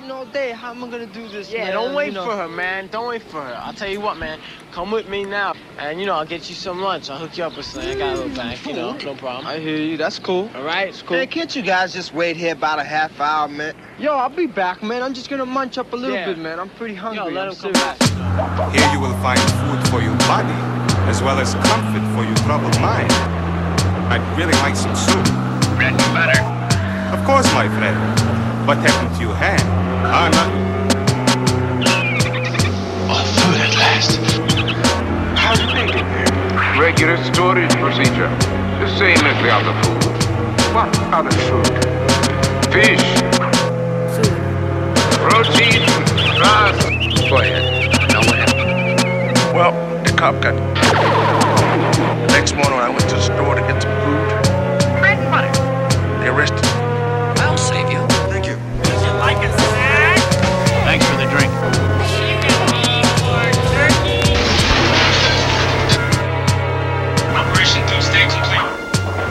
waiting all day. How am I gonna do this, Yeah, man? don't wait for her, man. Don't wait for her. I'll tell you what, man. Come with me now. And, I'll get you some lunch. I'll hook you up with something. I got a little bag, no problem. I hear you. That's cool. All right? It's cool. Hey, can't you guys just wait here about a half hour, man? Yo, I'll be back, man. I'm just gonna munch up a little bit, man. I'm pretty hungry. Yo, let I'm him come serious. back. Here you will find food for your body, as well as comfort for your troubled mind. I'd really like some soup. Bread and butter. Of course, my friend. What happened to your hand? Nothing. Oh, food at last. How's it making here? Regular storage procedure. The same as the other food. What other food? Fish. Protein. Grass. Go ahead. Now what happened? Well, the cop got... The next morning I went to the store to get some food. Bread and butter. They arrested me. I'll save you. Thank you. Would you like a snack? Thanks for the drink. Operation Doomsday complete.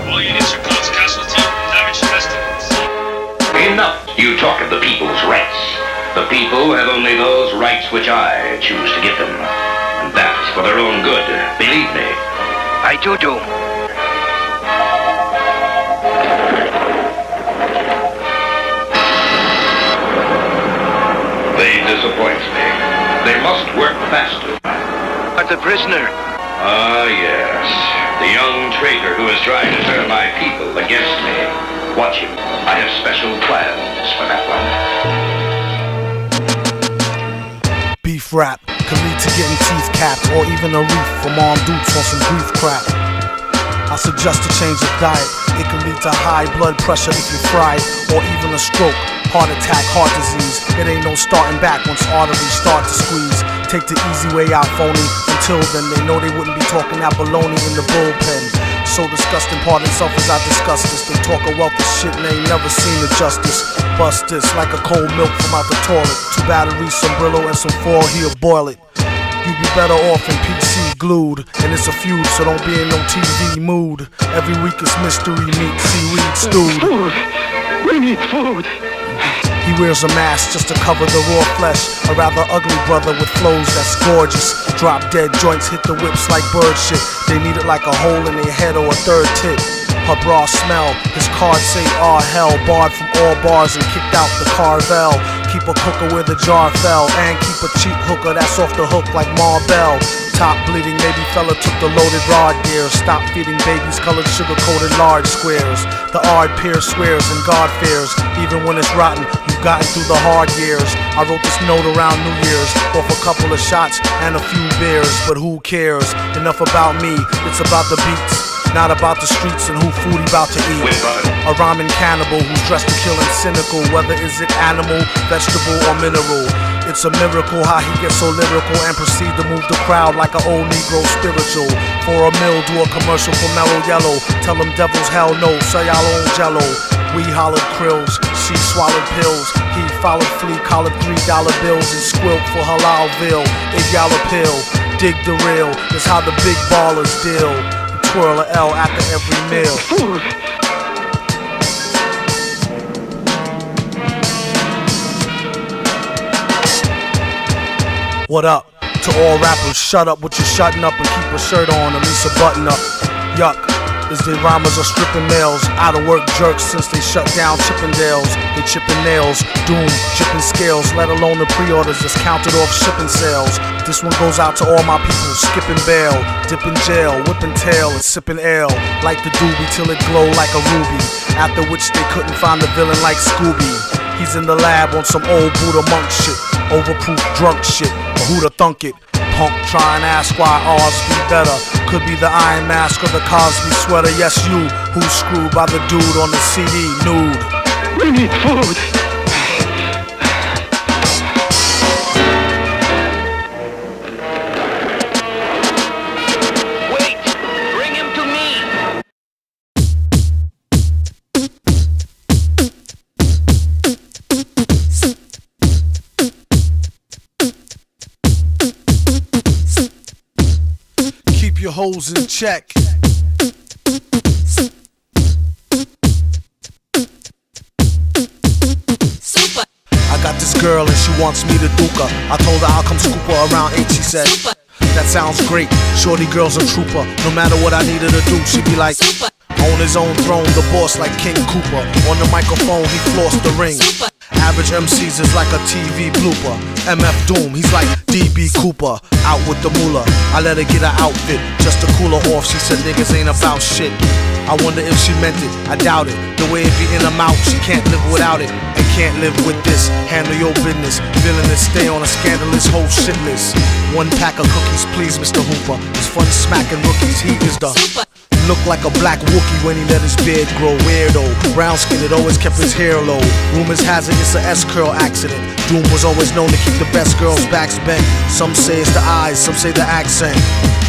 All units are closed casualty, damage estimates. Enough. You talk of the people's rights. The people have only those rights which I choose to give them. And that's for their own good. Believe me. I do. They disappoint me. They must work faster. But the prisoner... Ah, yes. The young traitor who is trying to turn my people against me. Watch him. I have special plans for that one. Beef Rapp could lead to getting teeth capped or even a reef from armed dudes on some grief crap. I suggest a change of diet. It can lead to high blood pressure if you fry it, or even a stroke, heart attack, heart disease. It ain't no starting back once arteries start to squeeze. Take the easy way out, phony. Until then, they know they wouldn't be talking that baloney in the bullpen. So disgusting, pardon self as I discuss this. They talk a wealth of shit and they ain't never seen the justice. Bust this like a cold milk from out the toilet. 2 batteries, some Brillo, and some foil, here, boil it. You'd be better off in PC glued. And it's a feud, so don't be in no TV mood. Every week it's mystery meat, seaweed stewed. Food! We need food! He wears a mask just to cover the raw flesh. A rather ugly brother with flows that's gorgeous. Drop dead joints hit the whips like bird shit. They need it like a hole in their head or a third tit. Her bra smell, his card say "Ah hell." Barred from all bars and kicked out the Carvel. Keep a cooker where the jar fell. And keep a cheap hooker that's off the hook like Marbell. Top bleeding, maybe fella took the loaded rod gear. Stop feeding babies colored sugar-coated large squares. The odd peer swears and God fears. Even when it's rotten, you've gotten through the hard years. I wrote this note around New Year's, off a couple of shots and a few beers. But who cares? Enough about me, it's about the beats. Not about the streets and who food he about to eat. A rhyming cannibal who's dressed to kill and cynical. Whether is it animal, vegetable, or mineral. It's a miracle how he gets so lyrical and proceed to move the crowd like an old Negro spiritual. For a meal, do a commercial for Mellow Yellow. Tell them devils hell no, sell y'all own jello. We hollered krills, she swallowed pills. He followed flea, collared $3 bills and squilt for Halalville. If y'all a pill, dig the real. It's how the big ballers deal. Twirl a L after every meal. Food! What up? To all rappers, shut up with your shutting up and keep a shirt on, at least a button up. Yuck, as the rhymers are stripping males. Out of work jerks since they shut down Chippendales. They chipping nails, doom, chipping scales. Let alone the pre-orders that's counted off shipping sales. This one goes out to all my people, skipping bail. Dipping jail, whipping tail and sipping ale. Like the doobie till it glow like a ruby. After which they couldn't find the villain like Scooby. He's in the lab on some old Buddha monk shit. Overproof drunk shit, but who'da thunk it? Punk try and ask why ours be better. Could be the Iron Mask or the Cosby sweater. Yes, you, who's screwed by the dude on the CD, nude. We need food! Wait! Bring him to me! Keep your hoes in check. Super. I got got this girl and she wants me to duke her. I told her I'll come scoop her around 8, she said, that sounds great, shorty girl's a trooper. No matter what I needed to do, she'd be like, on his own throne, the boss like King Cooper. On the microphone, he flossed the ring. Average MCs is like a TV blooper. MF Doom, he's like DB Cooper. Out with the moolah, I let her get her outfit just to cool her off. She said niggas ain't about shit. I wonder if she meant it, I doubt it. The way it be in her mouth, she can't live without it. And can't live with this, handle your business. Villainous, stay on a scandalous whole shit list. 1 pack of cookies, please Mr. Hooper. It's fun smacking rookies, he is the look like a black Wookie when he let his beard grow. Weirdo, brown skinned, always kept his hair low. Rumors has it it's a S-curl accident. Doom was always known to keep the best girls' backs bent. Some say it's the eyes, some say the accent.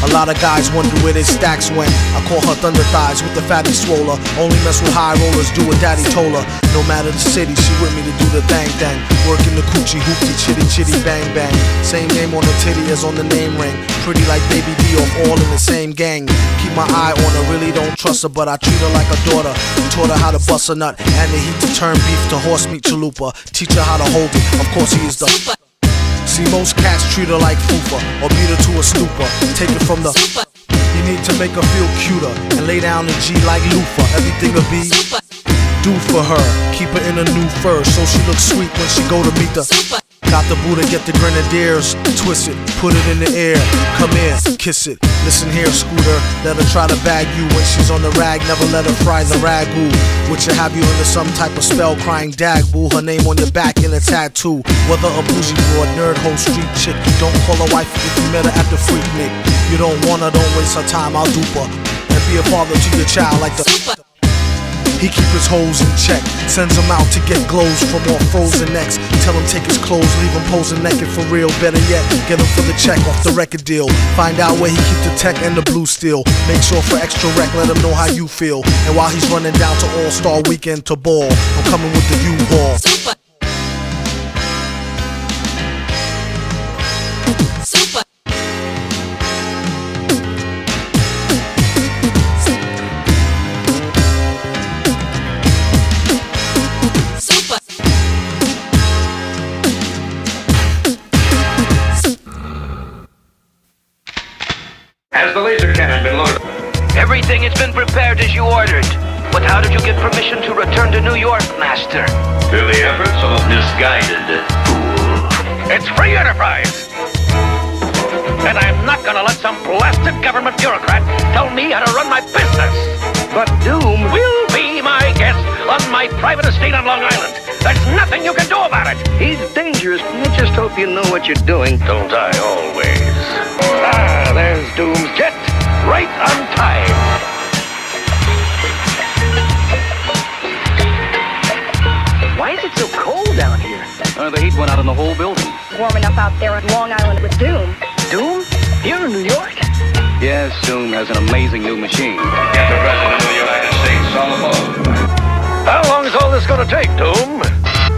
A lot of guys wonder where their stacks went. I call her thunder thighs with the fatty swoller. Only mess with high rollers, do what daddy told her. No matter the city, she with me to do the thang thang. Working the coochie, hoopty, chitty chitty, bang bang. Same name on the titty as on the name ring. Pretty like Baby D off all in the same gang. Keep my eye on her, really don't trust her, but I treat her like a daughter. Taught her how to bust a nut and the heat to turn beef to horse meat chalupa. Teach her how to hold it, of course he is the see, most cats treat her like fupa or beat her to a stupor. Take it from the you need to make her feel cuter and lay down the G like loofah. Everything will be do for her. Keep her in a new fur so she looks sweet when she go to meet the got the Buddha, get the grenadiers, twist it, put it in the air, come in, kiss it. Listen here, Scooter, let her try to bag you when she's on the rag, never let her fry the ragu. Which will have you into some type of spell crying dag boo. Her name on your back in a tattoo. Whether a bougie broad, nerd hoe, street chick, don't call her wife if you met her at the Freak Nick. You don't want her, don't waste her time, I'll dupe her. And be a father to your child like the he keep his hoes in check, sends him out to get glows from all frozen necks. Tell him take his clothes, leave him posing naked for real. Better yet, get him for the check off the record deal. Find out where he keep the tech and the blue steel. Make sure for extra rec, let him know how you feel. And while he's running down to All-Star Weekend to ball, I'm coming with the U-Haul. Has the laser cannon been loaded? Everything has been prepared as you ordered. But how did you get permission to return to New York, Master? Through the efforts of a misguided fool. It's free enterprise! And I'm not gonna let some blasted government bureaucrat tell me how to run my business! But Doom will be my guest on my private estate on Long Island. There's nothing you can do about it! He's dangerous. I just hope you know what you're doing. Don't I always? Ah, there's Doom's jet, right on time. Why is it so cold down here? The heat went out in the whole building. Warm enough out there on Long Island with Doom. Doom? Here in New York? Yes, Doom has an amazing new machine. Get the President of the United States on the phone. How long is all this gonna take, Doom?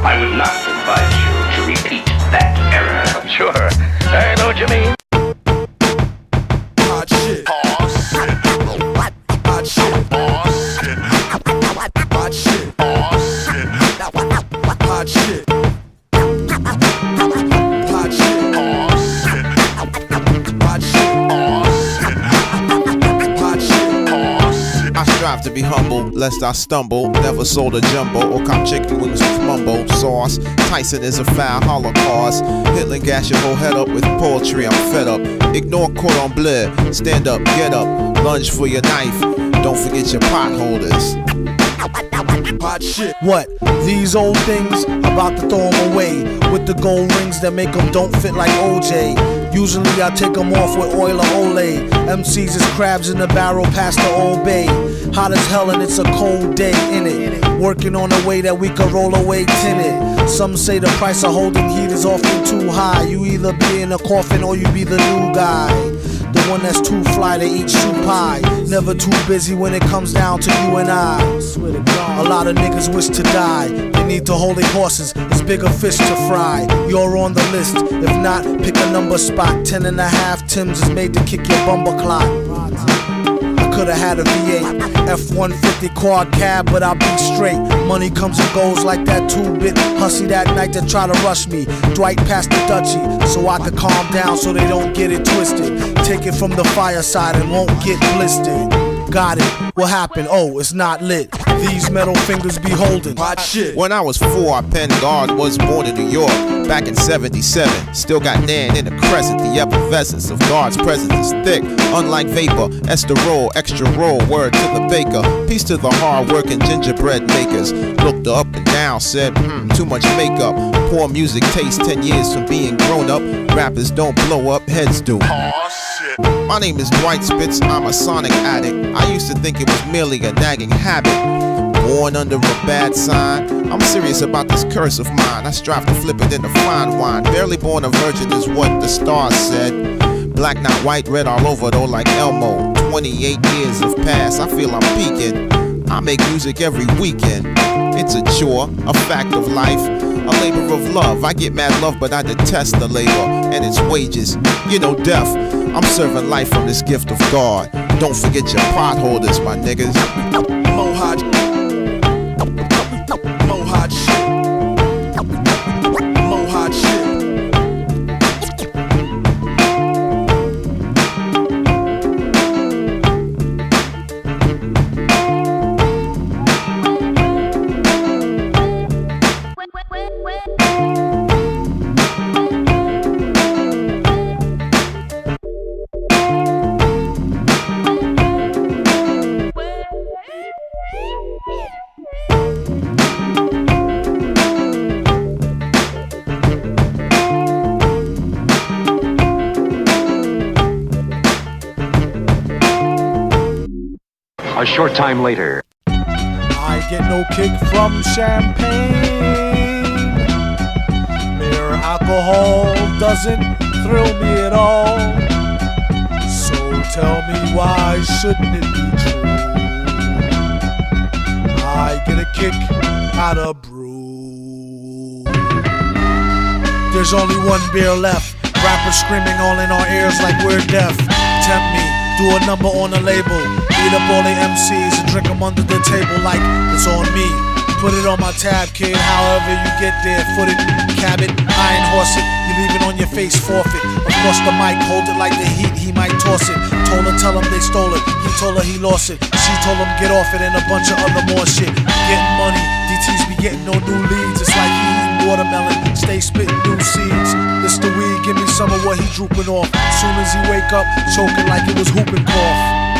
I would not advise you to repeat that error. Sure, I know what you mean. Hot shit. Hot shit. Hot shit. Hot shit. Hot shit. I strive to be humble, lest I stumble. Never sold a jumbo or cop chicken wings with mumbo sauce. Tyson is a foul holocaust. Hitler gas your whole head up with poetry, I'm fed up. Ignore cordon bleu, stand up, get up. Lunge for your knife, don't forget your potholders. Hot shit. What? These old things? About to throw them away with the gold rings that make them don't fit like OJ. Usually I take them off with oil or Olay. MCs is crabs in the barrel past the Old Bay. Hot as hell and it's a cold day in it. Working on a way that we can roll away tinted. Some say the price of holding heat is often too high. You either be in a coffin or you be the new guy. The one that's too fly to eat shoe pie. Never too busy when it comes down to you and I. A lot of niggas wish to die. They need to hold their horses, it's bigger fish to fry. You're on the list, if not, pick a number spot. 10.5 Tims is made to kick your bumper clock. I coulda had a V8, F-150 quad cab, but I'll be straight. Money comes and goes like that 2-bit hussy that night that try to rush me. Dwight passed the Dutchie so I could calm down so they don't get it twisted. Take it from the fireside and won't get blistered. Got it, what happened? Oh, it's not lit. These metal fingers be holding hot shit. When I was 4, I penned God was born in New York back in 77. Still got Nan in the crescent. The effervescence of God's presence is thick, unlike vapor. Esterol, extra roll, word to the baker. Peace to the hard-working gingerbread makers. Looked up and down, said, too much makeup. Poor music taste, 10 years from being grown up. Rappers don't blow up, heads do. My name is Dwight Spitz, I'm a sonic addict. I used to think it was merely a nagging habit. Born under a bad sign, I'm serious about this curse of mine. I strive to flip it into fine wine. Barely born a virgin is what the stars said. Black, not white, red all over though like Elmo. 28 years have passed, I feel I'm peaking. I make music every weekend. It's a chore, a fact of life, a labor of love. I get mad love, but I detest the labor and its wages. You know, death. I'm serving life from this gift of God. Don't forget your potholders, my niggas. Mohawk shit. Mohawk shit. A short time later. I get no kick from champagne. Mere alcohol doesn't thrill me at all. So tell me, why shouldn't it be true? I get a kick out of brew. There's only one beer left. Rappers screaming all in our ears like we're deaf. Tempt me, do a number on a label. Beat up all the MCs and drink them under the table like it's on me. Put it on my tab, kid, however you get there. Foot it, cab it, iron horse it. You leave it on your face, forfeit. Across the mic, hold it like the heat, he might toss it. Told her, tell him they stole it. He told her he lost it. She told him get off it and a bunch of other more shit. Getting money, DTs be getting no new leads. It's like he eating watermelon, stay spitting new seeds. This the weed, give me some of what he drooping off. Soon as he wake up, choking like it was whooping cough.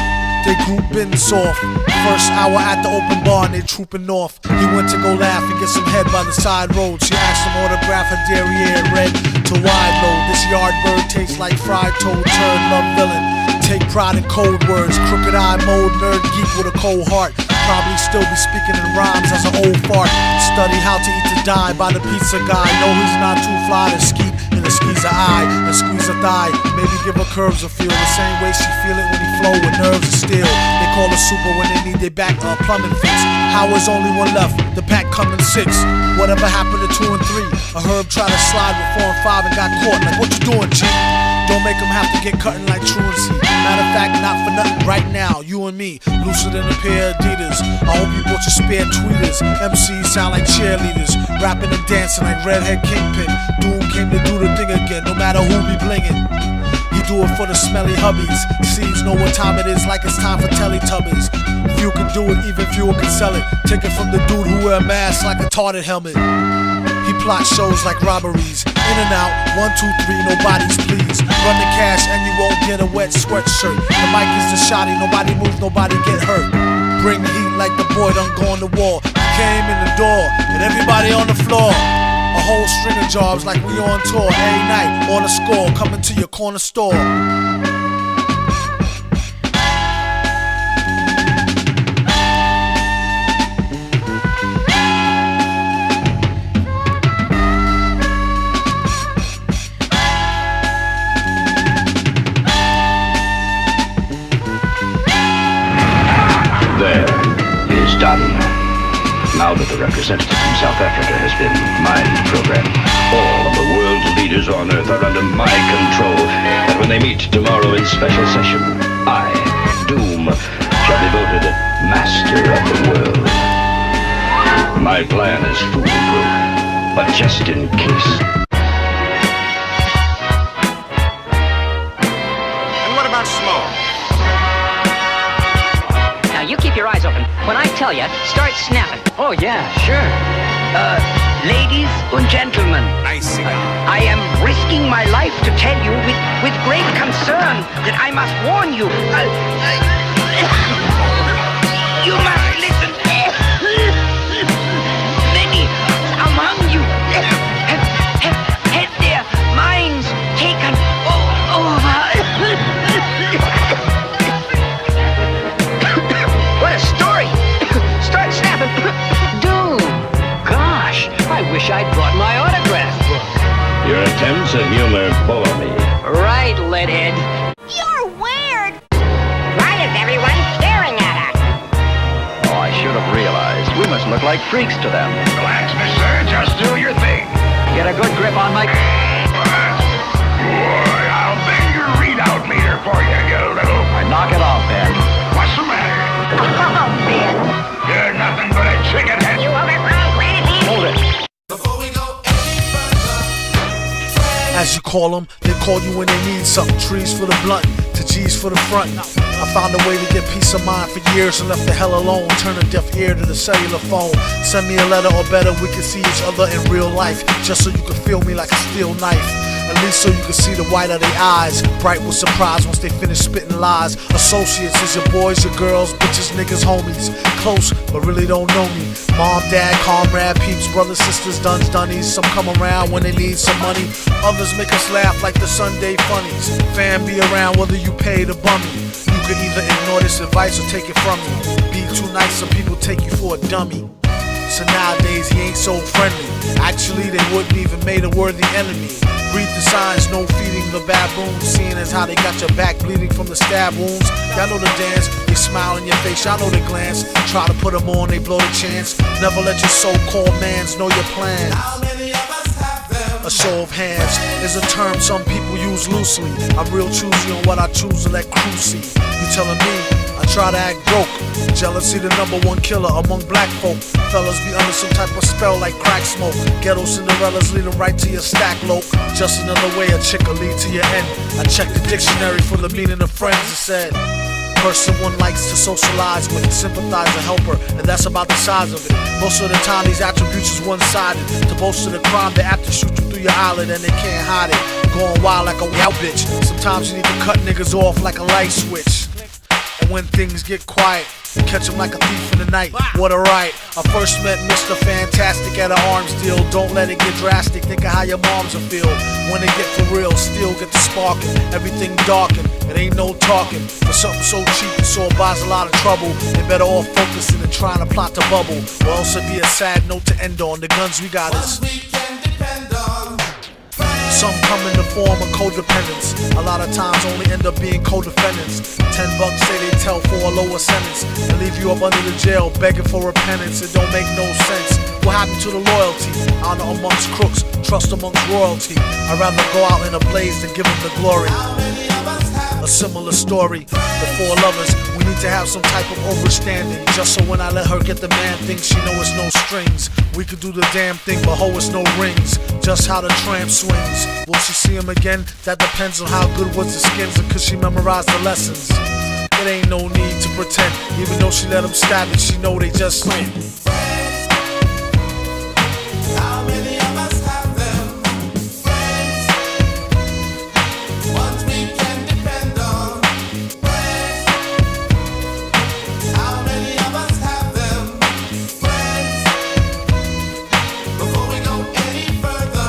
They groupin' soft. First hour at the open bar and they trooping off. He went to go laugh and get some head by the side road. She asked him autograph her derriere red to wide load. This yard bird tastes like fried toad, turd, love villain. Take pride in code words, crooked eye mode, nerd geek with a cold heart. Probably still be speaking in rhymes as an old fart. Study how to eat to die by the pizza guy. No, he's not too fly to skeet in the squeeze a eye and squeeze a thigh. Maybe give her curves a feel the same way she feel it when he flow with nerves of steel. They call her super when they need their back plumbing fix. How is only one left? The pack coming 6. Whatever happened to 2 and 3? A herb tried to slide with 4 and 5 and got caught. Like what you doing, G? Don't make them have to get cutting like truancy. Matter of fact, not for nothing right now. You and me, looser than a pair of Adidas. I hope you bought your spare tweeters. MCs sound like cheerleaders, rapping and dancing like Redhead Kingpin. Doom came to do the thing again, no matter who be blingin'. He do it for the smelly hubbies. Seeds know what time it is, like it's time for Teletubbies. Few can do it, even fewer can sell it. Take it from the dude who wear a mask like a tarted helmet. He plot shows like robberies. In and out, 1, 2, 3, nobody's pleased. Run the cash and you won't get a wet sweatshirt. The mic is the shotty, nobody moves, nobody get hurt. Bring the heat like the boy done go on the wall. He came in the door and everybody on the floor. A whole string of jobs like we on tour. Every night on a score, coming to your corner store. Done. Now that the representative from South Africa has been my program, all of the world's leaders on Earth are under my control. And when they meet tomorrow in special session, I, Doom, shall be voted master of the world. My plan is foolproof, but just in case. And what about smoke? Now you keep your eyes open. When I tell you, start snapping. Oh yeah, sure. Ladies and gentlemen, Nice cigar. I am risking my life to tell you with great concern that I must warn you. You must listen. Many among you have had their minds taken over. What a story! Start snapping. Dude, gosh, I wish I'd brought my autograph book. Your attempts at humor bore me. Right, Leadhead. You're weird. Why is everyone staring at us? Oh, I should have realized. We must look like freaks to them. Relax, mister. Just do your thing. Get a good grip on my... Boy, I'll bang your readout meter for you, you little... Knock it off, Ben. What's the matter? Oh, Ben. You're nothing but a chicken head. You overgrown granny. Hold it. As you call them, they call you when they need something. Trees for the blunt, to G's for the front. I found a way to get peace of mind for years and left the hell alone. Turn a deaf ear to the cellular phone. Send me a letter or better, we can see each other in real life. Just so you can feel me like a steel knife. At least so you can see the white of their eyes. Bright with surprise once they finish spitting lies. Associates is your boys, your girls, bitches, niggas, homies. Close, but really don't know me. Mom, dad, comrade, peeps, brothers, sisters, duns, dunnies. Some come around when they need some money. Others make us laugh like the Sunday funnies. Fan be around whether you pay the bummy. You can either ignore this advice or take it from me. Be too nice, some people take you for a dummy. So nowadays he ain't so friendly. Actually they wouldn't even made a worthy enemy. Read the signs, no feeding the baboons. Seeing as how they got your back bleeding from the stab wounds. Y'all know the dance, they smile in your face, y'all know the glance. Try to put them on, they blow the chance. Never let your so-called mans know your plans. How many of us have them? A show of hands is a term some people use loosely. I'm real choosy on what I choose to let crew see. You telling me I try to act broke? Jealousy the #1 killer among black folk. Fellas be under some type of spell like crack smoke. Ghetto Cinderellas lead them right to your stack loc. Just another way a chick will lead to your end. I checked the dictionary for the meaning of friends. It said person one likes to socialize with, sympathize or help her, and that's about the size of it. Most of the time these attributes is one-sided. To boast of the crime they apt to shoot you through your eyelid and they can't hide it. Going wild like a wild bitch. Sometimes you need to cut niggas off like a light switch. And when things get quiet, catch him like a thief in the night. What a right. I first met Mr. Fantastik at an arms deal. Don't let it get drastic. Think of how your moms will feel when they get for real. Still get the sparking. Everything darkened. It ain't no talking. For something so cheap and so buys a lot of trouble. They better off focusing and trying to plot the bubble. Or else it'd be a sad note to end on. The guns we got is some come in the form of codependence. A lot of times only end up being co-defendants. $10 say they tell for a lower sentence and leave you up under the jail begging for repentance. It don't make no sense. What happened to the loyalty? Honor amongst crooks, trust amongst royalty. I'd rather go out in a blaze than give them the glory. A similar story. The four lovers, we need to have some type of overstanding. Just so when I let her get the man thing, she know it's no strings. We could do the damn thing, but ho, it's no rings. Just how the tramp swings. Will she see him again? That depends on how good was the skins and could she memorize the lessons. It ain't no need to pretend. Even though she let him stab it, she know they just win. How many of us have them? Friends, ones we can depend on. Friends, how many of us have them? Friends, before we go any further,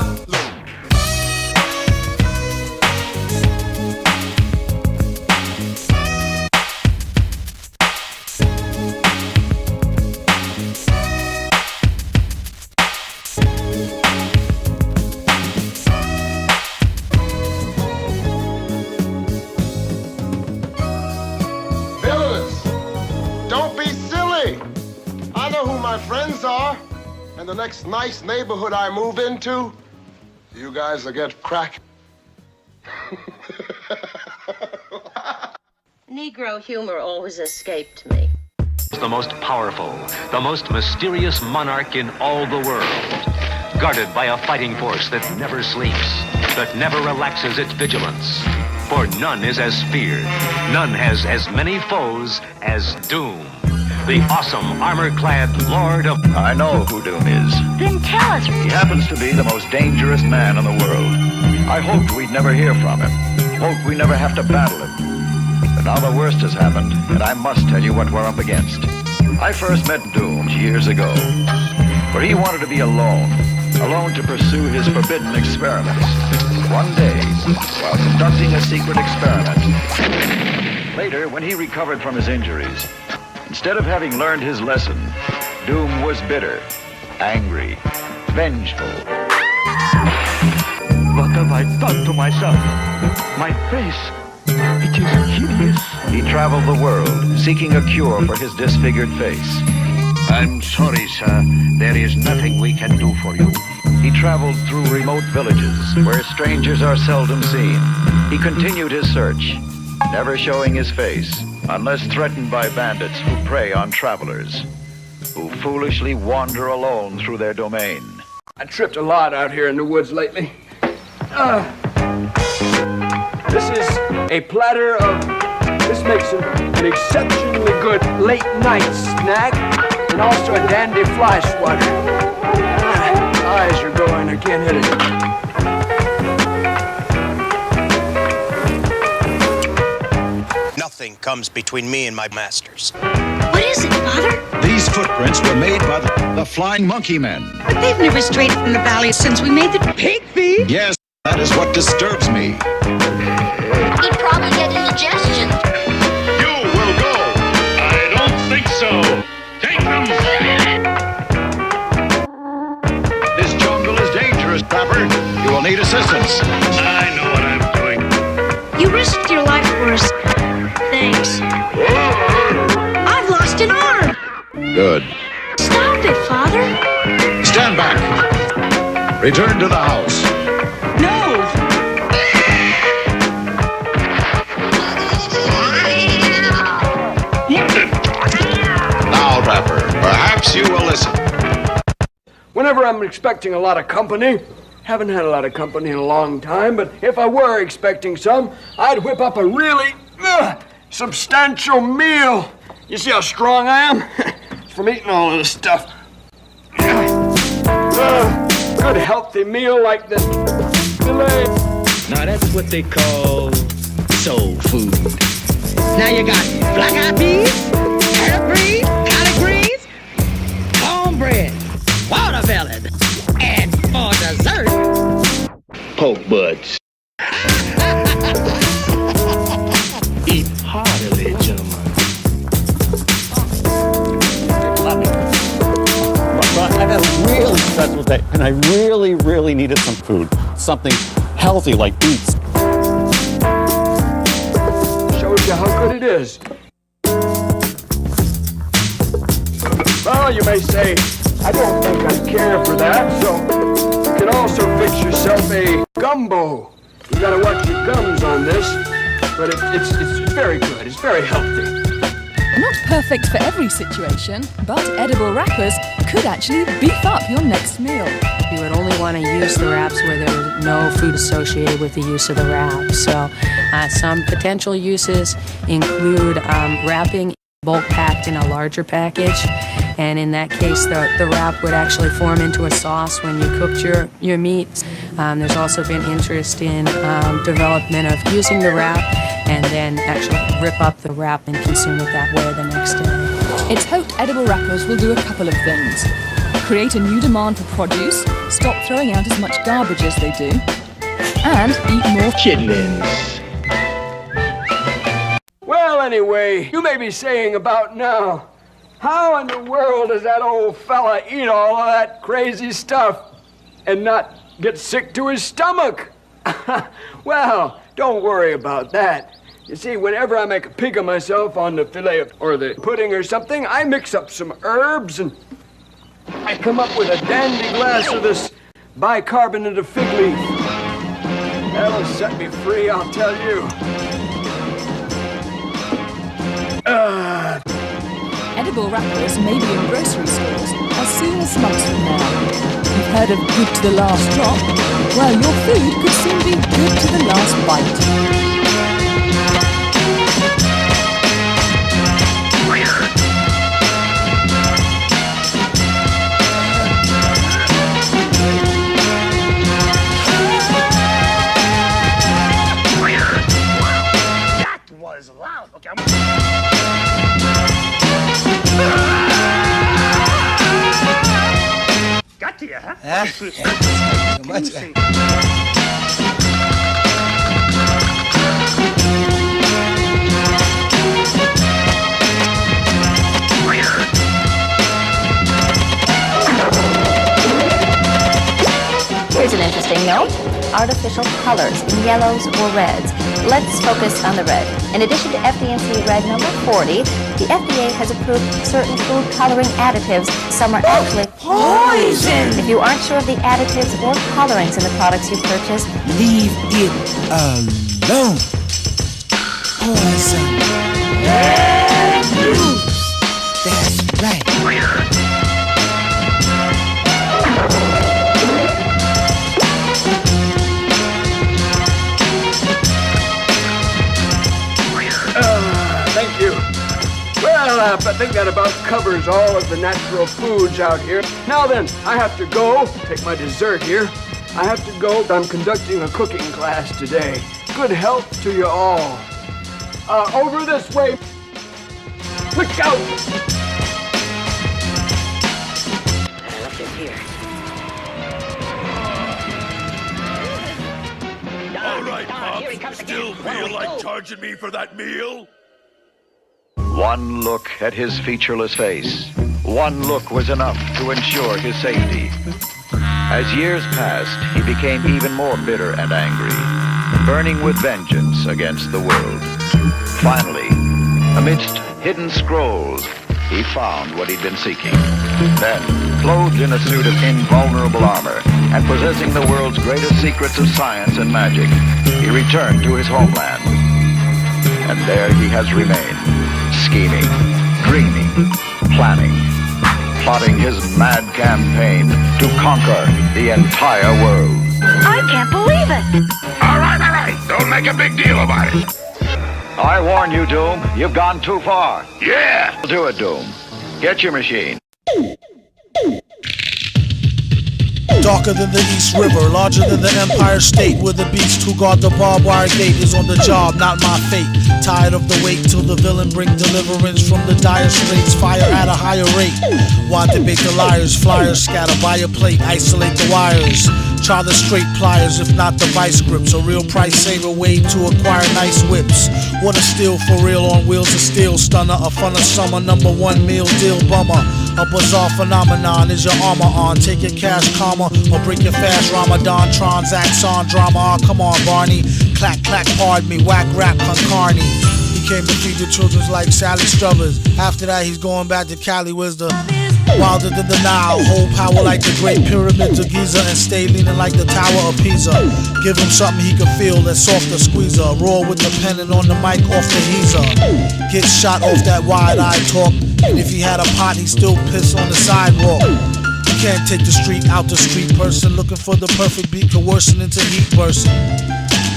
my friends are, and the next nice neighborhood I move into, you guys will get crack. Negro humor always escaped me. The most powerful, the most mysterious monarch in all the world. Guarded by a fighting force that never sleeps, that never relaxes its vigilance. For none is as feared, none has as many foes as Doom. The awesome, armor-clad Lord of... I know who Doom is. Then tell us. He happens to be the most dangerous man in the world. I hoped we'd never hear from him. Hoped we never have to battle him. But now the worst has happened, and I must tell you what we're up against. I first met Doom years ago, where he wanted to be alone to pursue his forbidden experiments. One day, while conducting a secret experiment, later, when he recovered from his injuries, instead of having learned his lesson, Doom was bitter, angry, vengeful. What have I done to myself? My face, it is hideous. He traveled the world, seeking a cure for his disfigured face. I'm sorry, sir. There is nothing we can do for you. He traveled through remote villages where strangers are seldom seen. He continued his search, never showing his face, unless threatened by bandits who prey on travelers, who foolishly wander alone through their domain. I tripped a lot out here in the woods lately. This is a platter of... This makes an exceptionally good late-night snack, and also a dandy fly swatter. Eyes are going, I can't hit it. Nothing comes between me and my masters. What is it, Father? These footprints were made by the Flying Monkey Men. But they've never strayed from the valley since we made the pig feed. Yes, that is what disturbs me. He'd probably get indigestion. You will go. I don't think so. Take them. This jungle is dangerous, Rapper. You will need assistance. I know what I'm doing. You risked your life for us. Thanks. I've lost an arm. Good. Stop it, Father. Stand back. Return to the house. No. Now, Rapper, perhaps you will listen. Whenever I'm expecting a lot of company, haven't had a lot of company in a long time, but if I were expecting some, I'd whip up a really substantial meal. You see how strong I am? It's from eating all of this stuff. Good healthy meal like this filet. Now that's what they call soul food. Now you got black-eyed peas, carrot greens, collard greens, cornbread, watermelon, and for dessert, poke butts. Eat heartily, gentlemen. But I've had a really stressful day, and I really needed some food. Something healthy like beets. Shows you how good it is. Well, you may say, I don't think I care for that, so you can also fix yourself a gumbo. You gotta watch your gums on this, but it's very good. It's very healthy. Not perfect for every situation, but edible wrappers could actually beef up your next meal. You would only want to use the wraps where there was no food associated with the use of the wrap. So some potential uses include wrapping bulk packed in a larger package. And in that case, the wrap would actually form into a sauce when you cooked your meat. There's also been interest in development of using the wrap and then actually rip up the wrap and consume it that way the next day. It's hoped edible wrappers will do a couple of things. Create a new demand for produce, stop throwing out as much garbage as they do, and eat more chitlins. Well, anyway, you may be saying about now, how in the world does that old fella eat all of that crazy stuff and not get sick to his stomach? Well, don't worry about that. You see, whenever I make a pig of myself on the fillet or the pudding or something, I mix up some herbs and I come up with a dandy glass of this bicarbonate of fig leaf. That'll set me free, I'll tell you. Edible wrappers may be in grocery stores as soon as months from now. You've heard of good to the last drop? Well, your food could soon be good to the last bite. Got to you, huh? Here's an interesting note. Artificial colors in yellows or reds. Let's focus on the red. In addition to FD&C Red number 40, the FDA has approved certain food coloring additives. Some are actually poison! If you aren't sure of the additives or colorings in the products you purchase, Leave it alone. Poison. That's right. Thank you. Well, I think that about covers all of the natural foods out here. Now then, I have to go. Take my dessert here. I have to go. I'm conducting a cooking class today. Good health to you all. Over this way. Look out! What's in here? All right, Pops. Still feel like charging me for that meal? One look at his featureless face. One look was enough to ensure his safety. As years passed, he became even more bitter and angry, burning with vengeance against the world. Finally, amidst hidden scrolls, he found what he'd been seeking. Then, clothed in a suit of invulnerable armor and possessing the world's greatest secrets of science and magic, he returned to his homeland. And there he has remained, scheming, dreaming, planning, plotting his mad campaign to conquer the entire world. I can't believe it! All right. Don't make a big deal about it. I warn you, Doom. You've gone too far. Yeah! Do it, Doom. Get your machine. Darker than the East River, larger than the Empire State, where the beast who guard the barbed wire gate is on the job, not my fate. Tired of the wait till the villain bring deliverance from the dire straits, fire at a higher rate. Why debate the liars, flyers scatter by a plate, isolate the wires. Try the straight pliers, if not the vice grips. A real price saver way to acquire nice whips. What a steal for real on wheels of steel. Stunner, a fun of summer, #1 meal deal bummer. A bizarre phenomenon, is your armor on? Take your cash karma or break your fast Ramadan. Transacts on drama, come on Barney. Clack, clack, pardon me, whack rap, Kon Karne. He came to feed the children's like Sally Struthers. After that he's going back to Cali, where's the wilder than the Nile, hold power like the Great Pyramids of Giza, and stay leaning like the Tower of Pisa. Give him something he can feel, that's softer squeezer. Roar with the pen and on the mic off the heezer. Get shot off that wide-eyed talk, and if he had a pot, he'd still piss on the sidewalk. You can't take the street out the street person, looking for the perfect beat could worsen into heat person.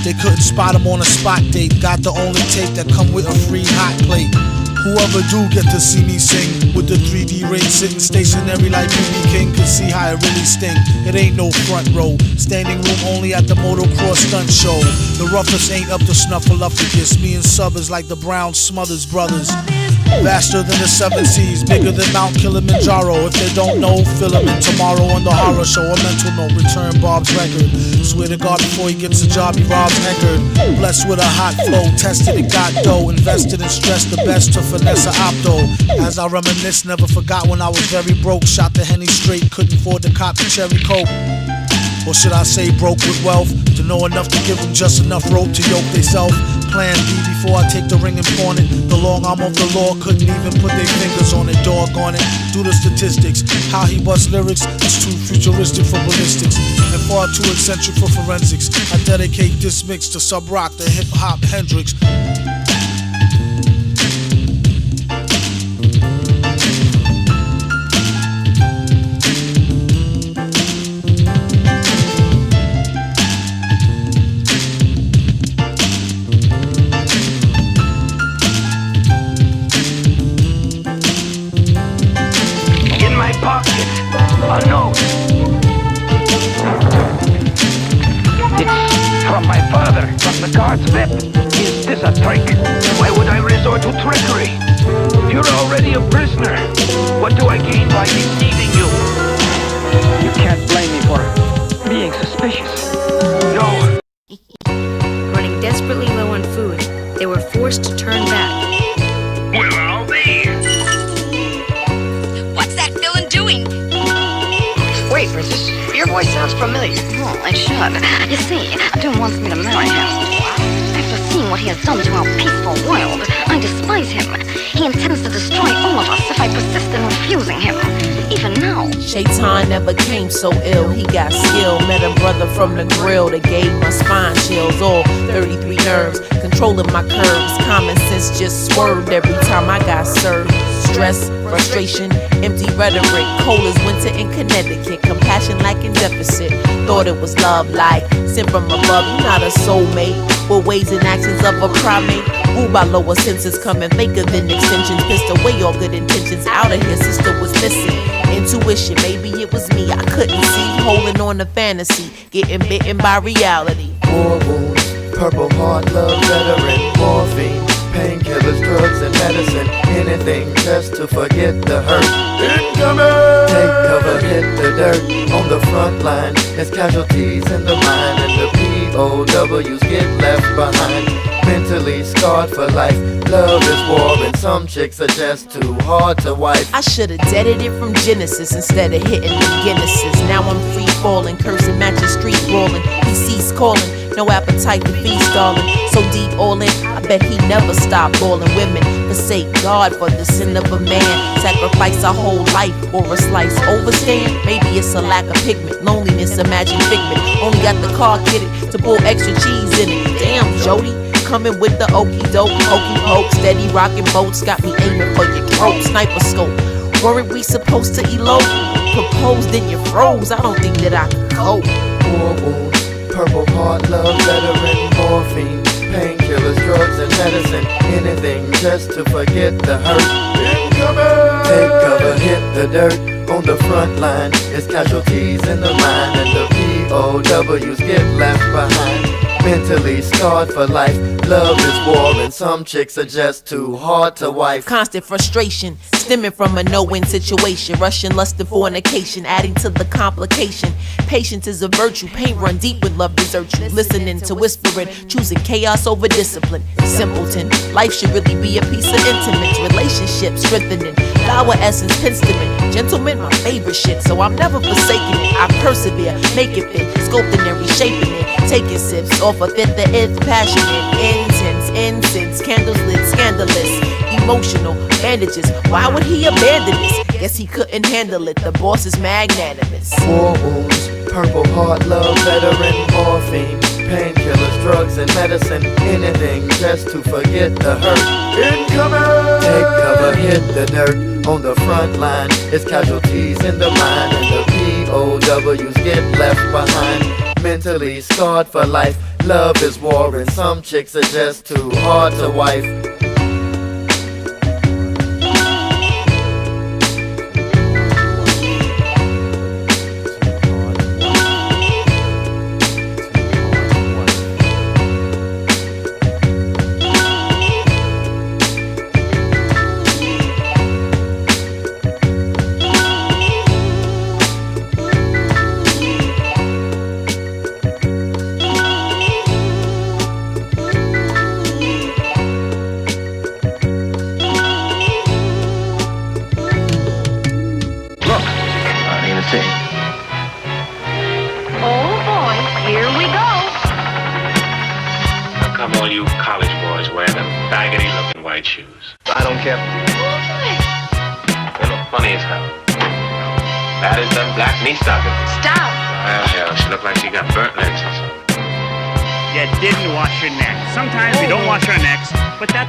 They couldn't spot him on a spot date, got the only tape that come with a free hot plate. Whoever do get to see me sing with the 3D ring sitting stationary like BB King could see how it really sting. It ain't no front row, standing room only at the motocross stunt show. The roughest ain't up to snuffleupagus. Me and Sub is like the Brown Smothers brothers. Faster than the 7 seas, bigger than Mount Kilimanjaro. If they don't know, fill them in tomorrow on the horror show. A mental note, return Bob's record. Swear to God, before he gets a job, he robs Eckerd. Blessed with a hot flow, tested and got dough. Invested and stressed the best to finesse a opto. As I reminisce, never forgot when I was very broke. Shot the Henny straight, couldn't afford to cop the cherry coke. Or should I say broke with wealth, to know enough to give them just enough rope to yoke theyself. Plan B before I take the ring and pawn it. The long arm of the law couldn't even put their fingers on it, doggone it. Do the statistics, how he busts lyrics is too futuristic for ballistics and far too eccentric for forensics. I dedicate this mix to Sub Rock, the hip hop Hendrix. from my father, from the guard's whip. Is this a trick? Why would I resort to trickery? You're already a prisoner. What do I gain by deceiving you? You can't blame me for being suspicious. No. Running desperately low on food, they were forced to turn back. Well, I'll be. What's that villain doing? Wait, Princess, your voice sounds familiar. Oh, it should. You see, Doom wants me to marry him. After seeing what he has done to our peaceful world, I despise him. He intends to destroy all of us if I persist in refusing him. Even now. Shaitan never came so ill. He got skill. Met a brother from the grill that gave my spine chills. All 33 nerves, controlling my curves. Common sense just swerved every time I got served. Stress, frustration, empty rhetoric. Cold as winter in Connecticut. Compassion lacking deficit. Thought it was love like sent from above. You're not a soulmate. With ways and actions of a primate. Ruled by lower senses, coming faker than extensions. Pissed away all good intentions. Out of here, sister was missing. Intuition, maybe it was me. I couldn't see. Holding on to fantasy. Getting bitten by reality. War wounds, purple heart, love, veteran, morphine. Painkillers, drugs, and medicine. Anything just to forget the hurt. Incoming! Take cover, hit the dirt. On the front line, there's casualties in the mind. And the POWs get left behind. Mentally scarred for life. Love is war and some chicks are just too hard to wife. I should've deaded it from Genesis instead of hitting the Guinnesses. Now I'm free falling, cursing matches, street brawling. He ceased calling, no appetite to feast, darling. So deep all in, I bet he never stopped balling. Women forsake God for the sin of a man. Sacrifice our whole life for a slice. Overstand? Maybe it's a lack of pigment. Loneliness, imagine figment. Only got the car kitted to pull extra cheese in it. Damn, Jody. Coming with the okie doke, hokey poke, steady rocking boats, got me aiming for your throat, sniper scope. Worried we supposed to elope? Proposed then you froze, I don't think that I could cope. War wounds, purple heart, love, veteran, morphine. Painkillers, drugs, and medicine. Anything just to forget the hurt. Incoming! Take cover, hit the dirt. On the front line, it's casualties in the mind. And the POWs get left behind. Mentally scarred for life. Love is war and some chicks are just too hard to wife. Constant frustration stemming from a no-win situation. Rushing lust and fornication, adding to the complication. Patience is a virtue, pain run deep when love deserts you. Listening to whispering, choosing chaos over discipline. Simpleton, life should really be a piece of intimates. Relationships strengthening, flower essence, penstement. Gentlemen, my favorite shit, so I'm never forsaking it. I persevere, make it fit, sculpting and reshaping it. Taking sips off a fifth the it's passionate, intense, incense, candles lit, scandalous, emotional, bandages. Why would he abandon this? Guess he couldn't handle it, the boss is magnanimous. War wounds, purple heart, love, veteran, morphine. Painkillers, drugs, and medicine. Anything just to forget the hurt. Incoming! Take cover, hit the dirt. On the front line, it's casualties in the mind. And the POWs get left behind. Mentally scarred for life. Love is war and some chicks are just too hard to wife.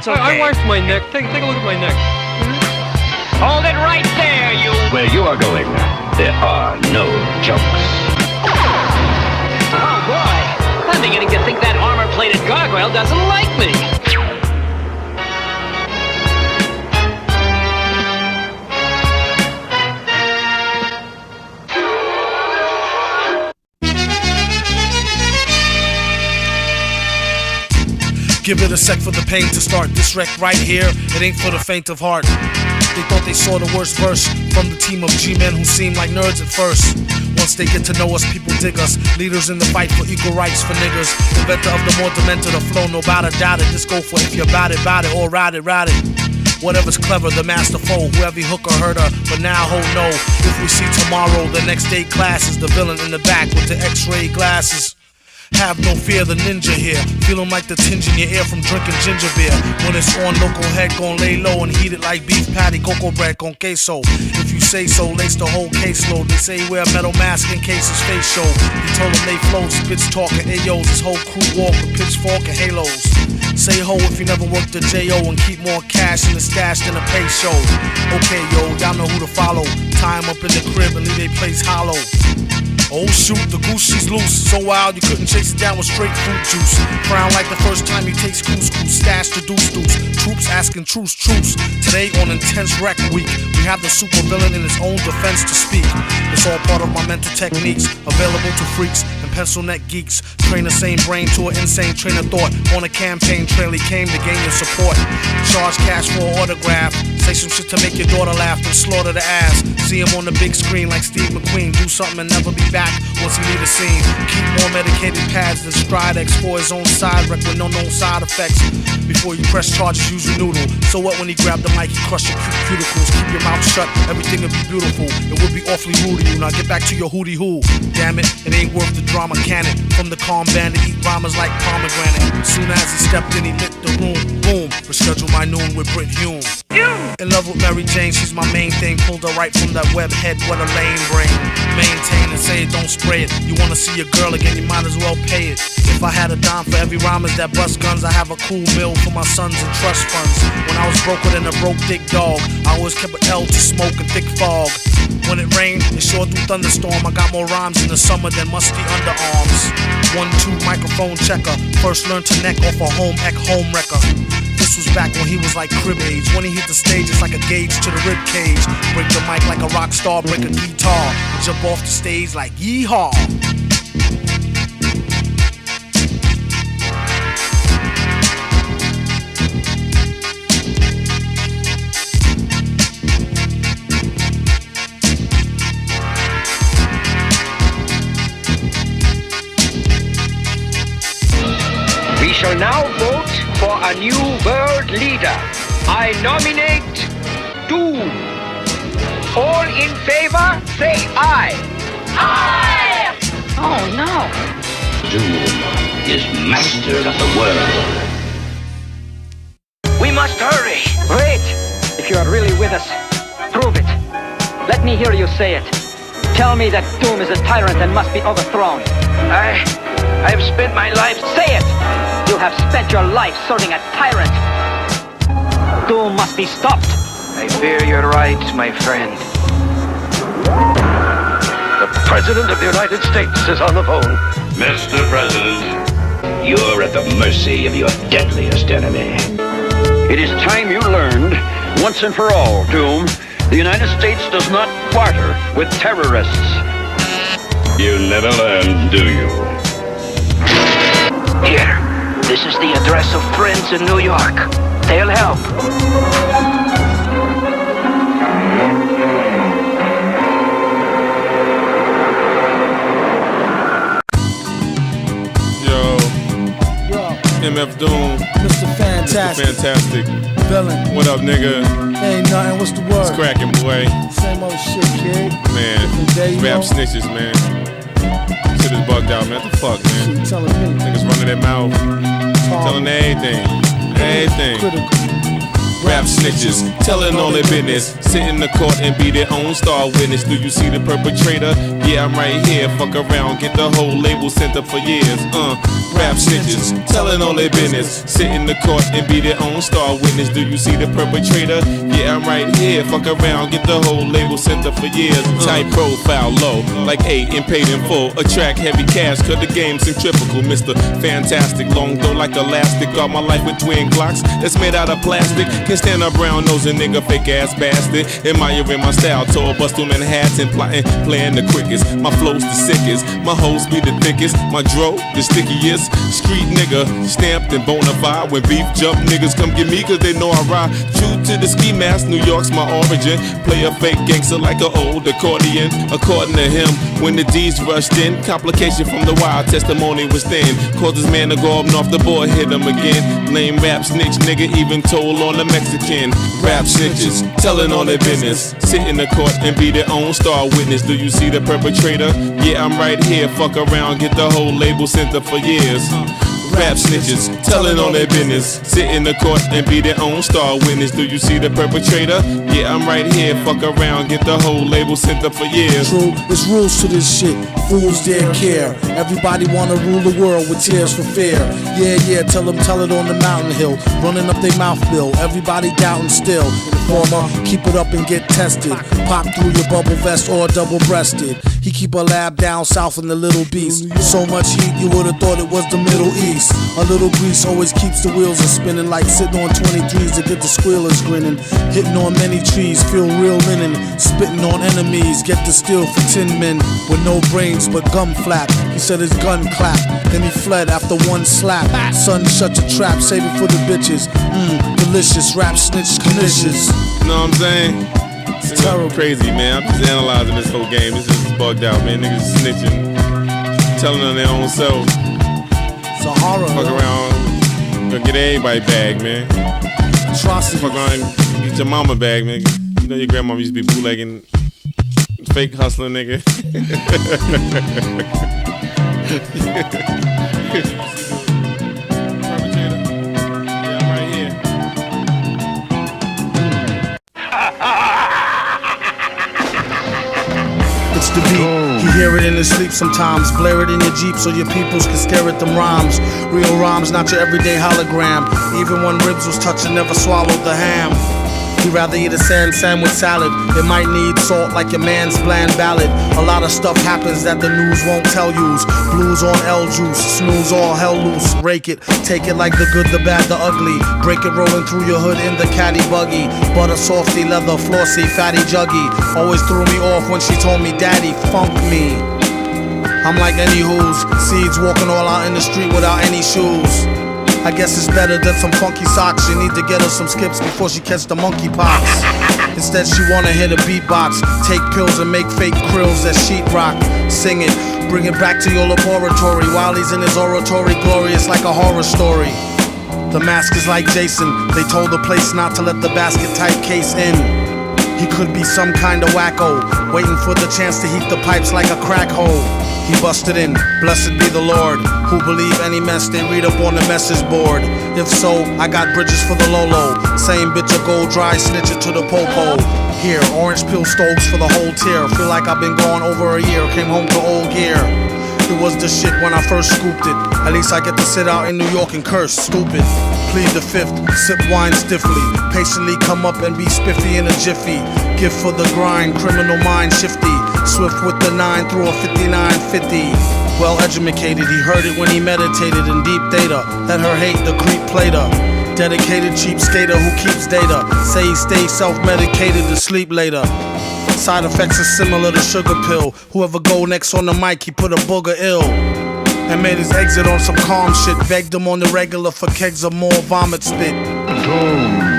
I washed my neck. Take a look at my neck. Hold it right there, you. Where you are going, there are no jokes. Oh boy, I'm beginning to think that armor-plated gargoyle doesn't like me. Give it a sec for the pain to start. This wreck right here, it ain't for the faint of heart. They thought they saw the worst verse from the team of G-men who seemed like nerds at first. Once they get to know us, people dig us. Leaders in the fight for equal rights for niggas. Inventor of the more demented, the flow, no doubt it. Just go for it if you're about it, or ride it. Whatever's clever, the masterful, whoever hook or hurt her. But now, ho, no. If we see tomorrow, the next day class is the villain in the back with the x-ray glasses. Have no fear, the ninja here. Feeling like the tinge in your ear from drinking ginger beer. When it's on, local head gon' lay low and heat it like beef patty, cocoa bread, Kon Queso. If you say so, lace the whole caseload. They say wear a metal mask in case his face show. He told them they flow, spits talking Ayos. His whole crew walk with pitchfork and halos. Say ho if you never worked the J.O. and keep more cash in the stash than a pay show. Okay, yo, y'all know who to follow. Tie him up in the crib and leave they place hollow. Oh shoot, the goose she's loose. So wild you couldn't chase it down with straight fruit juice. Frown like the first time you taste couscous. Stash the deuce. Troops asking truce. Today on Intense Rec Week, we have the super villain in his own defense to speak. It's all part of my mental techniques, available to freaks and pencil neck geeks. Train the same brain to an insane train of thought. On a campaign trail he came to gain your support. Charge cash for an autograph. Say some shit to make your daughter laugh and slaughter the ass. See him on the big screen like Steve McQueen. Do something and never be back once he leave the scene. Keep more medicated pads than Stridex for his own side wreck with no known side effects. Before you press charges, use your noodle. So what when he grab the mic, he crush your cuticles. Keep your mouth shut, everything will be beautiful. It would be awfully rude to you. Now get back to your hootie hoo. Damn it ain't worth the drama, can it? From the calm band to eat rhymes like pomegranate. Soon as he stepped in, he lit the room. Boom, reschedule my noon with Brit Hume. In love with Mary Jane, she's my main thing. Pulled her right from that web head, what a lame brain. Maintain and say it, don't spray it. You wanna see your girl again, you might as well pay it. If I had a dime for every rhymers that bust guns, I have a cool bill for my sons and trust funds. When I was broker than a broke dick dog, I always kept an L to smoke and thick fog. When it rained, it sure do thunderstorm. I got more rhymes in the summer than musty underarms. 1-2 microphone checker. First learned to neck off a home ec home wrecker. This was back when he was like crib age. When he hit the stage, it's like a gauge to the rib cage. Break the mic like a rock star, break a guitar, and jump off the stage like yeehaw. We shall now vote for a new world leader. I nominate Doom. All in favor, say aye. Aye! Oh no. Doom is master of the world. We must hurry. Wait. If you are really with us, prove it. Let me hear you say it. Tell me that Doom is a tyrant and must be overthrown. I've spent my life. Say it! You have spent your life serving a tyrant. Doom must be stopped. I fear you're right, my friend. The President of the United States is on the phone. Mr. President, you're at the mercy of your deadliest enemy. It is time you learned, once and for all, Doom, the United States does not barter with terrorists. You never learn, do you? Here, this is the address of Frenz in New York. They'll help. MF Doom, Mr. Fantastic, Mr. Fantastic, villain. What up, nigga? Ain't nothing. What's the word? It's cracking, boy. Same old shit, kid. Man, day, rap snitches, man. Shit is bugged out, man. What the fuck, man? Shit telling me. Niggas running their mouth, telling everything. Critical. Rap snitches, telling all their business. Sit in the court and be their own star witness. Do you see the perpetrator? Yeah, I'm right here. Fuck around, get the whole label sent up for years. Rap snitches, telling all their business. Sit in the court and be their own star witness. Do you see the perpetrator? Yeah, I'm right here. Fuck around, get the whole label sent up for years. Tight profile, low, like 8 and paid in full. Attract heavy cash, cause the game's centrifugal. Mr. Fantastic, long though like elastic. Got my life with twin Glocks that's made out of plastic. Can't stand a brown nose and nigga fake ass bastard. Admiring my style, tall bust through Manhattan, plotting, playing the quickest. My flow's the sickest, my hoes be the thickest. My dro, the stickiest. snitches. Street nigga, stamped and bona fide. When beef jump, niggas come get me cause they know I ride. True to the ski mask, New York's my origin. Play a fake gangster like an old accordion. According to him, when the D's rushed in, complication from the wild testimony was thin. Caused his man to go up and off the board, hit him again. Lame rap snitch nigga, even told on the Mexican. Rap snitches, telling on their business. Sit in the court and be their own star witness. Do you see the perpetrator? Yeah, I'm right here. Fuck around, get the whole label center for years. Rap snitches, telling on their business. Sit in the court and be their own star witness. Do you see the perpetrator? Yeah, I'm right here. Fuck around, get the whole label sent up for years. True, there's rules to this shit. Fools dare care. Everybody wanna rule the world with tears for fear. Yeah, tell it on the mountain hill. Running up their mouth bill. Everybody doubting still. Informer, keep it up and get tested. Pop through your bubble vest or double-breasted. He keep a lab down south in the Little Beast. So much heat you would've thought it was the Middle East. A little grease always keeps the wheels a spinning. Like sitting on 23s to get the squealers grinning. Hitting on many trees, feel real linen. Spitting on enemies, get the steel for 10 men. With no brains but gum flap. He said his gun clapped, then he fled after one slap. Son, shut your trap, save it for the bitches. Delicious, rap snitch, Knishes. You know what I'm saying? It's terrible. Crazy, man. I'm just analyzing this whole game. This is bugged out, man. Niggas snitching, telling on their own self. It's a horror. Fuck around, gonna get everybody bag, man. Atrocity. Fuck around, get your mama bag, man. You know your grandmama used to be bootlegging, fake hustling, nigga. The beat, you hear it in his sleep sometimes. Blare it in your Jeep so your peoples can stare at them rhymes. Real rhymes, not your everyday hologram. Even when ribs was touching, never swallowed the ham. He'd rather eat a sandwich salad. It might need salt like your man's bland ballad. A lot of stuff happens that the news won't tell yous. Blues on L juice, snooze all hell loose. Rake it, take it like the good, the bad, the ugly. Break it rolling through your hood in the caddy buggy. Butter softy, leather flossy, fatty juggy. Always threw me off when she told me daddy, funk me. I'm like any who's seeds walking all out in the street without any shoes. I guess it's better than some funky socks. You need to get her some skips before she catch the monkeypox. Instead she wanna hit a beatbox. Take pills and make fake krills that sheetrock. Sing it, bring it back to your laboratory. While he's in his oratory, glorious like a horror story. The mask is like Jason. They told the place not to let the basket type case in. He could be some kind of wacko, waiting for the chance to heat the pipes like a crack hole. He busted in, blessed be the Lord. Who believe any mess they read up on the message board? If so, I got bridges for the Lolo. Same bitch a gold dry, snitch it to the popo. Here, orange peel stoves for the whole tier. Feel like I've been gone over a year, came home to old gear. It was the shit when I first scooped it. At least I get to sit out in New York and curse, stupid. Plead the fifth, sip wine stiffly. Patiently come up and be spiffy in a jiffy. Gift for the grind, criminal mind shifty. Swift with the 9 through a 5950. Well educated, he heard it when he meditated in deep data. Let her hate the creep played her. Dedicated cheap skater who keeps data. Say he stays self-medicated to sleep later. Side effects are similar to sugar pill. Whoever go next on the mic, he put a booger ill. And made his exit on some calm shit. Begged him on the regular for kegs of more vomit spit. Boom.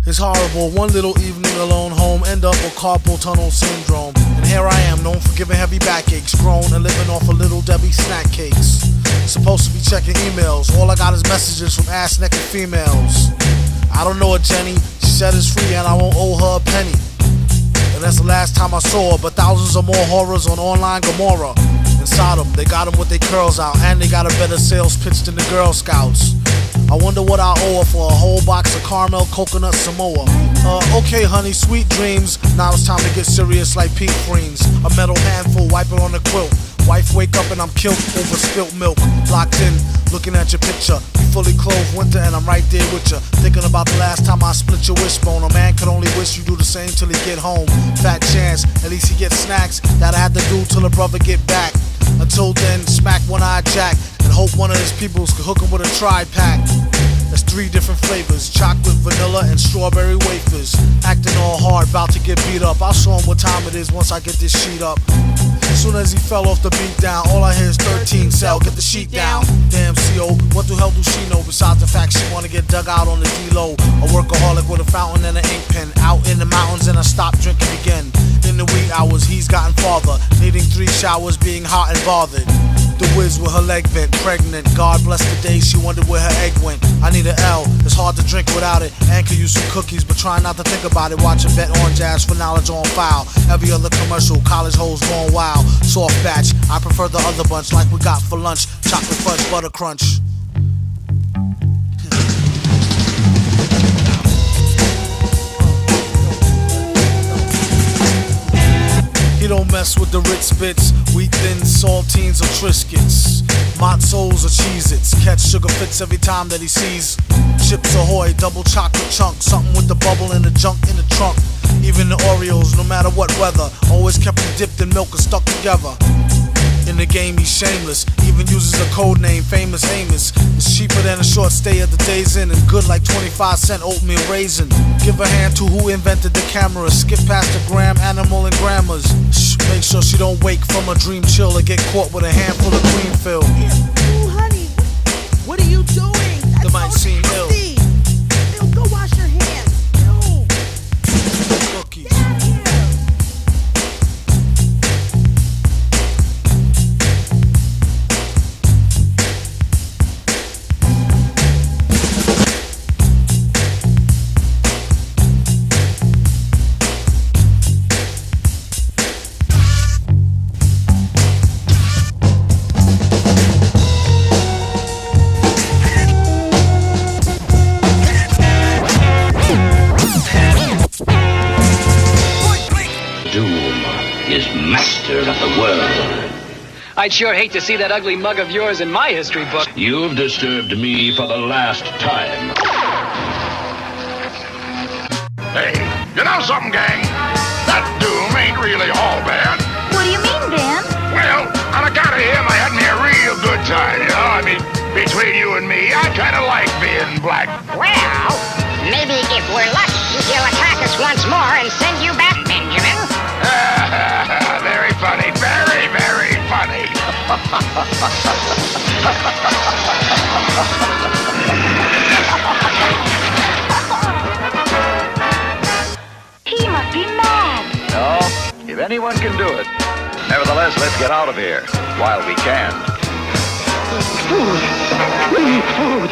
It's horrible, one little evening alone home, end up with carpal tunnel syndrome. And here I am, known for giving heavy backaches, grown and living off of Little Debbie snack cakes. Supposed to be checking emails, all I got is messages from ass-naked females. I don't know her, Jenny, she said it's free and I won't owe her a penny. And that's the last time I saw her. But thousands of more horrors on online Gomorrah. In Sodom, they got them with their curls out, and they got a better sales pitch than the Girl Scouts. I wonder what I owe her for a whole box of caramel coconut Samoa. Okay, honey, sweet dreams. Now it's time to get serious like pink greens. A metal handful, wipe it on the quilt. Wife wake up and I'm killed over spilt milk. Locked in, looking at your picture. You fully clothed winter and I'm right there with you. Thinking about the last time I split your wishbone. A man could only wish you do the same till he get home. Fat chance, at least he gets snacks that I had to do till a brother get back. Until then, smack one-eyed Jack and hope one of his peoples could hook him with a tri-pack. There's 3 different flavors, chocolate, vanilla, and strawberry wafers. Acting all hard, about to get beat up. I'll show him what time it is once I get this sheet up. As soon as he fell off the beat down, all I hear is 13 cell, get the sheet down. Damn CO, what the hell do she know besides the fact she wanna get dug out on the D-Low? A workaholic with a fountain and an ink pen, out in the mountains and I stopped drinking again. In the wee hours, he's gotten farther, needing 3 showers, being hot and bothered. The whiz with her leg bent, pregnant. God bless the day she wondered where her egg went. I need an L, it's hard to drink without it. And could use some cookies, but try not to think about it. Watch a bet on jazz for knowledge on file. Every other commercial, college hoes going wild. Soft batch, I prefer the other bunch like we got for lunch. Chocolate fudge, butter crunch. He don't mess with the Ritz bits, wheat thins, saltines, or Triscuits. Matzos or Cheez-Its, catch sugar fits every time that he sees. Chips Ahoy, double chocolate chunk, something with the bubble and the junk in the trunk. Even the Oreos, no matter what weather, always kept them dipped in milk and stuck together. In the game he's shameless, even uses a code name, Famous Amos. It's cheaper than a short stay at the Days Inn and good like 25-cent oatmeal raisin. Give a hand to who invented the camera, skip past the gram, animal and grammars. Shh, make sure she don't wake from a dream chill or get caught with a handful of cream fill. Ooh, honey, what are you doing? That's That might so seem ill. nasty. Ew, go wash your hands. Ew. Cookies. Get out of here. Master of the world. I'd sure hate to see that ugly mug of yours in my history book. You've disturbed me for the last time. Hey, you know something, gang? That Doom ain't really all bad. What do you mean, Dan? Well, on account of him, I had me a real good time, you know? I mean, between you and me, I kind of like being black. Well, maybe if we're lucky, he'll attack us once more and send you back, Benjamin. Very funny, very, very funny. He must be mad. No, if anyone can do it. Nevertheless, let's get out of here while we can. Food. We need food.